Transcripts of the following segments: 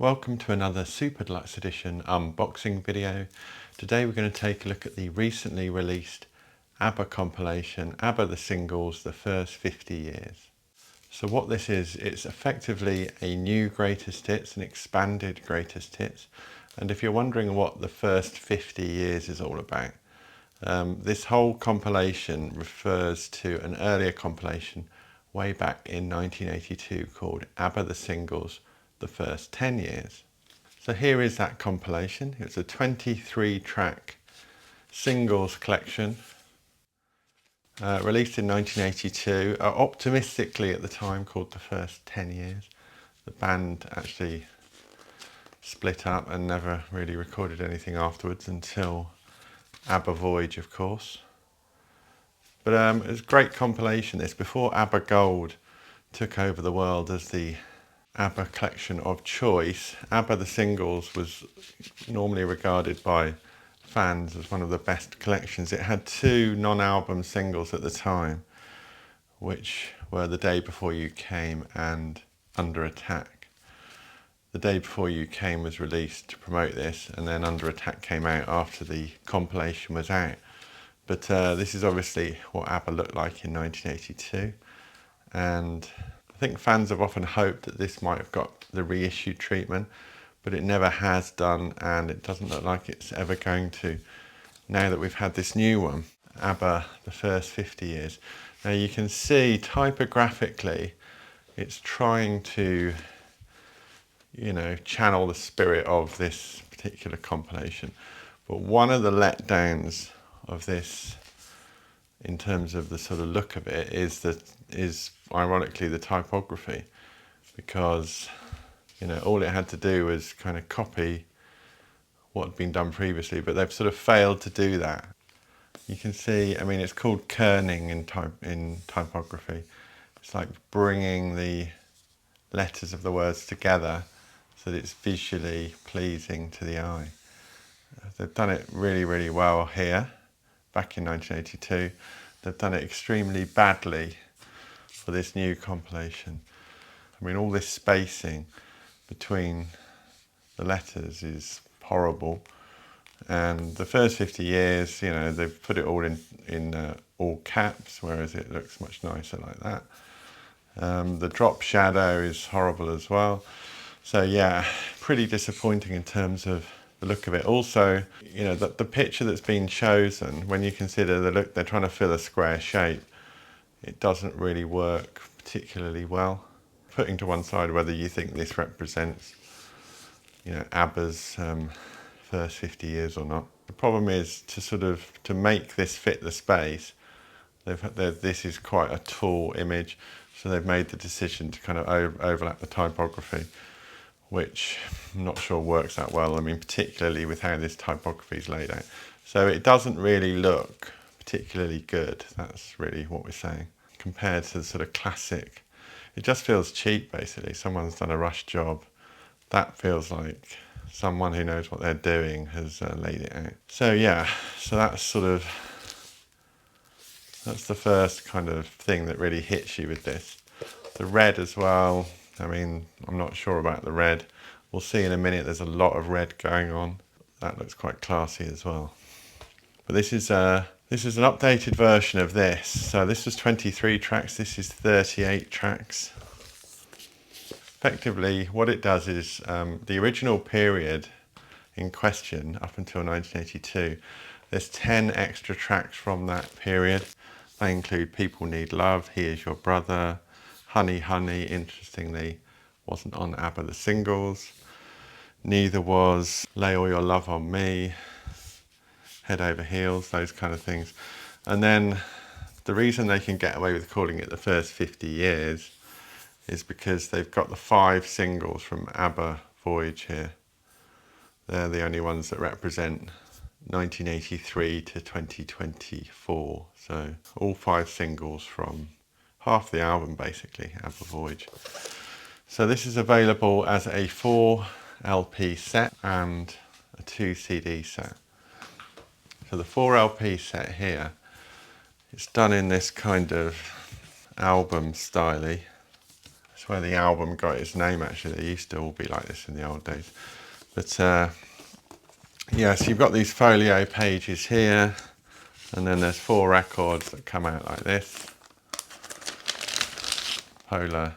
Welcome to another Super Deluxe Edition unboxing video. Today we're going to take a look at the recently released ABBA compilation, ABBA the Singles, the First 50 Years. So what this is, it's effectively a new greatest hits, an expanded greatest hits. And if you're wondering what the first 50 years is all about, this whole compilation refers to an earlier compilation way back in 1982 called ABBA the Singles, the First 10 Years. So here is that compilation. It's a 23 track singles collection released in 1982, optimistically at the time called the First 10 Years. The band actually split up and never really recorded anything afterwards until ABBA Voyage, of course. But it was a great compilation, this, before ABBA Gold took over the world as the ABBA collection of choice. ABBA the Singles was normally regarded by fans as one of the best collections. It had two non-album singles at the time, which were The Day Before You Came and Under Attack. The Day Before You Came was released to promote this, and then Under Attack came out after the compilation was out. But this is obviously what ABBA looked like in 1982, and I think fans have often hoped that this might have got the reissued treatment, but it never has done, and it doesn't look like it's ever going to now that we've had this new one, ABBA the First 50 Years. Now you can see typographically it's trying to, channel the spirit of this particular compilation. But one of the letdowns of this, in terms of the sort of look of it, is ironically the typography, because all it had to do was kind of copy what had been done previously, but they've sort of failed to do that. You can see, it's called kerning in typography. It's like bringing the letters of the words together so that it's visually pleasing to the eye. They've done it really, really well here back in 1982. They've done it extremely badly for this new compilation. All this spacing between the letters is horrible. And the First 50 Years, they've put it all in all caps, whereas it looks much nicer like that. The drop shadow is horrible as well. So yeah, pretty disappointing in terms of the look of it. Also, the picture that's been chosen, when you consider the look, they're trying to fill a square shape, it doesn't really work particularly well. Putting to one side whether you think this represents, ABBA's first 50 years or not. The problem is to make this fit the space. This is quite a tall image, so they've made the decision to kind of overlap the typography, which I'm not sure works that well. Particularly with how this typography is laid out. So it doesn't really look particularly good. That's really what we're saying. Compared to the sort of classic, it just feels cheap basically. Someone's done a rush job. That feels like someone who knows what they're doing has laid it out. So yeah, that's the first kind of thing that really hits you with this. The red as well. I'm not sure about the red. We'll see in a minute. There's a lot of red going on. That looks quite classy as well. But this is an updated version of this. So this was 23 tracks. This is 38 tracks. Effectively, what it does is the original period in question up until 1982. There's 10 extra tracks from that period. They include People Need Love, He Is Your Brother, Honey Honey, interestingly, wasn't on ABBA the Singles. Neither was Lay All Your Love on Me, Head Over Heels, those kind of things. And then the reason they can get away with calling it the First 50 Years is because they've got the 5 singles from ABBA Voyage here. They're the only ones that represent 1983 to 2024. So all 5 singles from half the album basically, ABBA Voyage. So this is available as a 4 LP set and a 2 CD set. So the 4 LP set here, it's done in this kind of album style-y. That's where the album got its name actually. They used to all be like this in the old days. But yeah, so you've got these folio pages here, and then there's 4 records that come out like this. Polar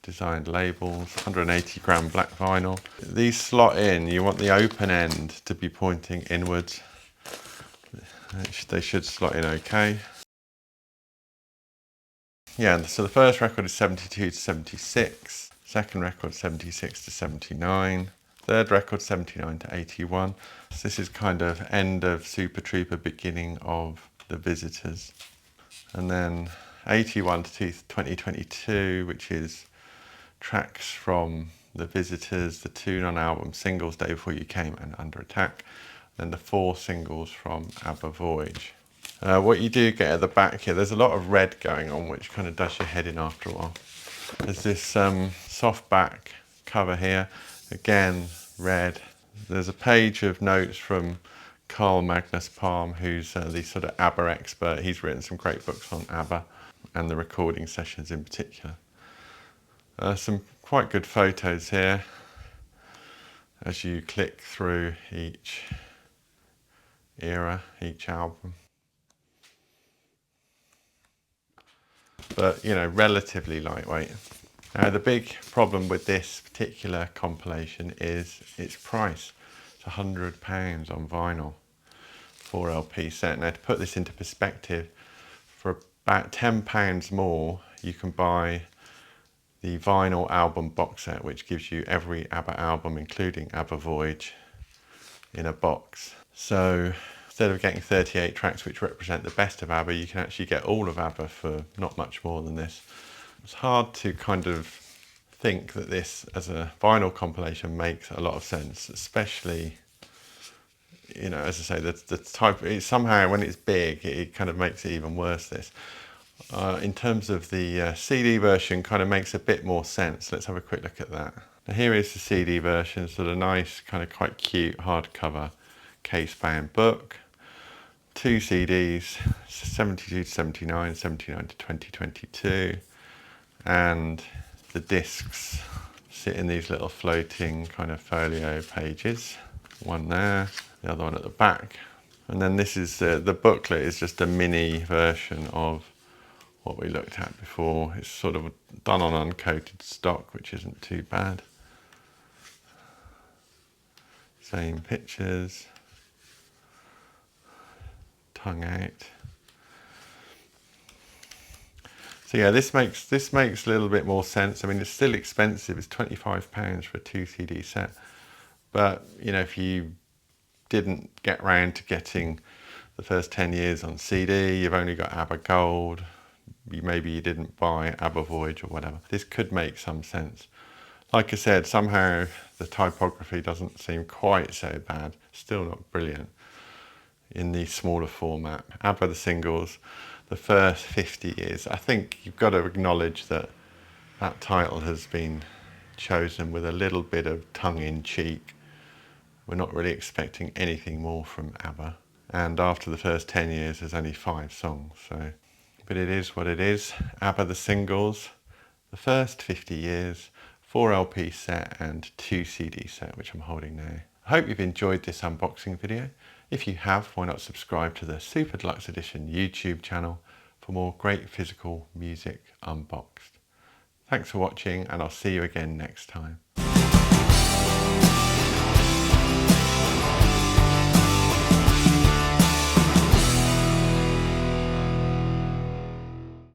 designed labels, 180 gram black vinyl. These slot in, you want the open end to be pointing inwards. They should slot in okay. Yeah, so the first record is 72 to 76, second record 76 to 79, third record 79 to 81. So this is kind of end of Super Trooper, beginning of the Visitors. And then 81 to 2022, which is tracks from the Visitors, the 2 non-album singles, Day Before You Came and Under Attack, then the 4 singles from ABBA Voyage. What you do get at the back here, there's a lot of red going on, which kind of does your head in after a while. There's this soft back cover here, again red. There's a page of notes from Carl Magnus Palm, who's the sort of ABBA expert. He's written some great books on ABBA and the recording sessions in particular. Some quite good photos here as you click through each era, each album. But, you know, relatively lightweight. Now, the big problem with this particular compilation is its price. It's £100 on vinyl, 4 LP set. Now, to put this into perspective, for about £10 more, you can buy the vinyl album box set, which gives you every ABBA album, including ABBA Voyage, in a box. So instead of getting 38 tracks which represent the best of ABBA, you can actually get all of ABBA for not much more than this. It's hard to kind of think that this as a vinyl compilation makes a lot of sense, especially, you know, as I say, the type, somehow when it's big, it kind of makes it even worse, this. In terms of the CD version, kind of makes a bit more sense. Let's have a quick look at that. Now here is the CD version, so the nice, kind of quite cute hardcover case-bound book. 2 CDs, 72 to 79, 79 to 2022, and the discs sit in these little floating kind of folio pages. One there, the other one at the back. And then this is, the booklet is just a mini version of what we looked at before. It's sort of done on uncoated stock, which isn't too bad. Same pictures. Tongue out. So yeah, this makes a little bit more sense. I mean, it's still expensive. It's £25 for a 2 CD set. But, you know, if you didn't get round to getting the first 10 years on CD, you've only got ABBA Gold, maybe you didn't buy ABBA Voyage or whatever, this could make some sense. Like I said, somehow the typography doesn't seem quite so bad. Still not brilliant in the smaller format. ABBA the singles, the first 50 years. I think you've got to acknowledge that that title has been chosen with a little bit of tongue-in-cheek. We're not really expecting anything more from ABBA. And after the first 10 years, there's only 5 songs. So, but it is what it is. ABBA the singles, the first 50 years, 4 LP set and 2 CD set, which I'm holding now. I hope you've enjoyed this unboxing video. If you have, why not subscribe to the Super Deluxe Edition YouTube channel for more great physical music unboxed. Thanks for watching, and I'll see you again next time.